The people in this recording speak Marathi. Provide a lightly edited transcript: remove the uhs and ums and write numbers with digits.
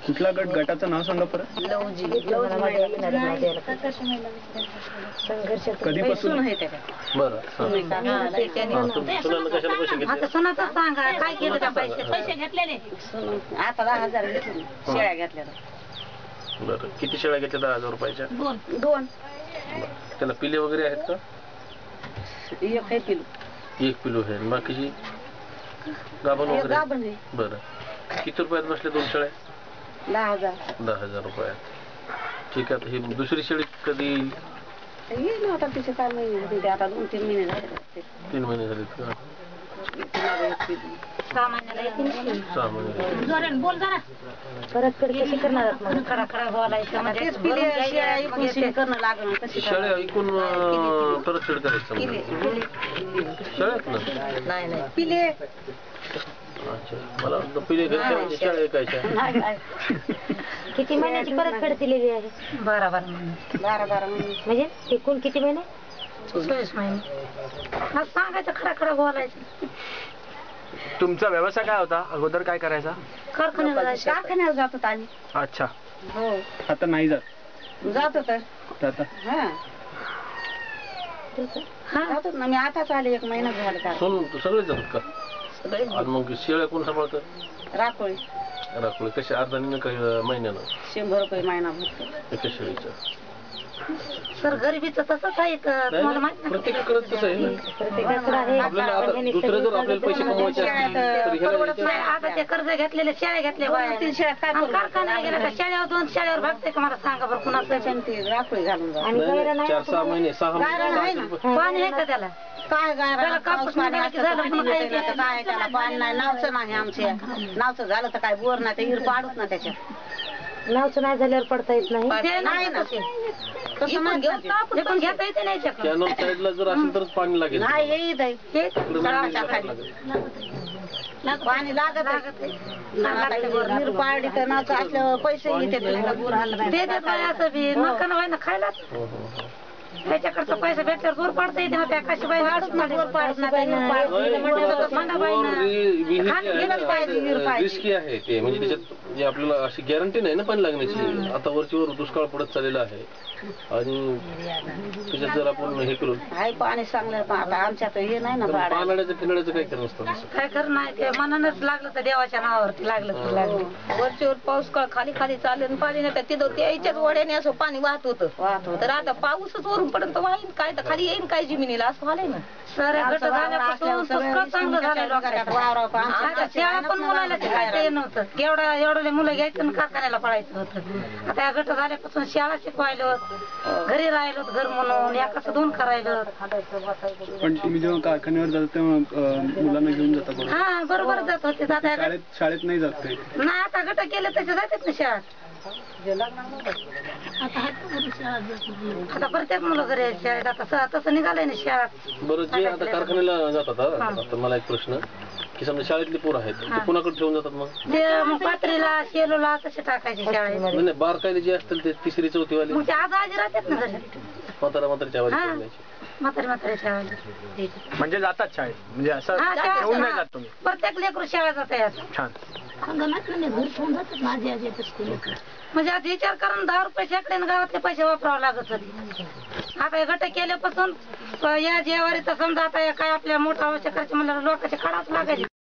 कुठला गट? गटाचं नाव सांगा परत. कधीपासून? बरं आता सोनाचं सांगा काय केलं का? पैसे घेतलेले आता 10,000 घेतले. शेळ्या घेतल्या. बरं किती शेळ्या घेतल्या 10,000 रुपयाच्या? दोन. त्याला पिले वगैरे आहेत का? एक पिलू आहे. बाकीची गाभण वगैरे? बरं किती रुपयात बसले 2 शेळ्या? 10,000 रुपयात. ठीक आहे. ही दुसरी शेळी कधी येईल? आता तिचे काय महिने, आता 2-3 महिने झाले. 3 महिने झाले का? 6 महिने. बोल जरा. परत कशी करणार? खडा बोलायचं म्हणजे करणं लागणार. शेळ्या ऐकून परतफेड करायचं शेळ्यात ना? नाही पिले. अच्छा, मला वाटतं पिले घरच्या शेळ्या ऐकायच्या. किती महिन्याची परतफेड दिलेली आहे? 12 महिने. म्हणजे एकूण किती महिने? 24 महिने. सांगायचं खडा बोलायचं. तुमचा व्यवसाय काय होता अगोदर? काय करायचा? कारखान्याला जात होता आम्ही. अच्छा. हो. आता नाही जात? जात होत. आता जात होत ना मी. आताच आले 1 महिना झाला का. सगळे जातात का? आणि मग शेळ्या कोण सांभाळतं? राखोळी. कशा अर्धाने काही महिन्यानं? 100 रुपये महिना भरतो एका शेळीचं. सर गरिबीचं तसंच आहे. तुम्हाला माहिती प्रत्येकाकडे तसं आहे ना. आपल्याला आता दुसरे जर आपल्याला पैसे कमवायचे असतील आता ते कर्ज घेतलेले शेळ्या घेतल्या कारखान्याला गेल्या तर शेळ्यावर 2 शेळ्यावर भागते का? मला सांगा बरं. कुणाचं राखोळी घालून 4-6 महिने 6 महिने पाणी आहे का त्याला? काय गायला कापूस पाणी काय त्याला पाणी नाही. नावचं नाही आमचे. नावचं झालं तर काय बोर नाही. हिर पाडूच ना त्याच्यात. नावचं नाही झाल्यावर पडता येत नाही. नाही ना घेता येते नाही. कॅनल साईडला जर असेल तरच पाणी लागेल. नाही येत पाणी लागत हिर पाडी तर नावचं असल्यावर पैसे येते. असं बी मकान ना खायला त्याच्याकडचं पैसे भेटल्यावर बोर पाडता येते ना. त्या कशी बाई बोर पाडत रिस्की आहे ते. म्हणजे त्याच्यात जे आपल्याला अशी गॅरंटी नाही ना पाणी लागण्याची. आता वरचीवर दुष्काळ पडत चाललेला आहे आणि त्याच्यात जर आपण हे करू पाणी चांगलं. आता आमच्यात हे नाही ना. पाण्याचं फिरण्याचं काय करणं नसतं. काय करणं नाही. ते मनानच लागलं तर देवाच्या नावावरती लागलं तर लागलं. वरचीवर पाऊस खाली चालेल पाणी नाही. तिथं त्याच्याच वड्याने असं पाणी वाहत होतं. तर आता पाऊसच वरून पर्यंत वाहीन काय तर खाली येईन काय जमिनीला असं झालंय ना. सर गट झाल्यापासून चांगलं झालंय लोकांना. शाळा पण मुलाला शिकायचं नव्हतं. एवढं मुलं घ्यायचं कारखान्याला पडायचं होतं. आता या गट झाल्यापासून शाळा शिकवायला घरी राहिलो घर म्हणून एकाच 2 करायला. पण तुम्ही जेव्हा कारखान्यावर जाता तेव्हा मुलांना घेऊन जाता? हा बरोबर जात होते. शाळेत नाही जात नाही. आता गट केले तसे जातात ना शाळेत. आता प्रत्येक मुलं घरी शाळेत. आता तसं निघालंय ना शाळेत. बरं जे आता कारखान्याला जातात आता मला एक प्रश्न की समजा शाळेतली पोरं आहेत ते कोणाकडे ठेवून जातात? मग ते पात्रीला शेलोला तसे टाकायचे शाळेत. नाही बारकायले जे असतील ते 3री 4थी वाले मग ते आजी राहतात ना घरी. म्हाताऱ्याच्या आवाज म्हाताऱ्याच्या आवाज म्हणजे जातात शाळेत? म्हणजे असं घेऊन नाही जात तुम्ही? प्रत्येक लेकरू शाळेत जात. छान. म्हणजे आता विचार करून 10 रुपये शेकड्याने गावातले पैसे वापरावं लागत होते. आता गट केल्यापासून या जेवारी तर समजा आता काय आपल्या मोठा आवश्यक म्हणलं लोकांचे काढावंच लागायचे.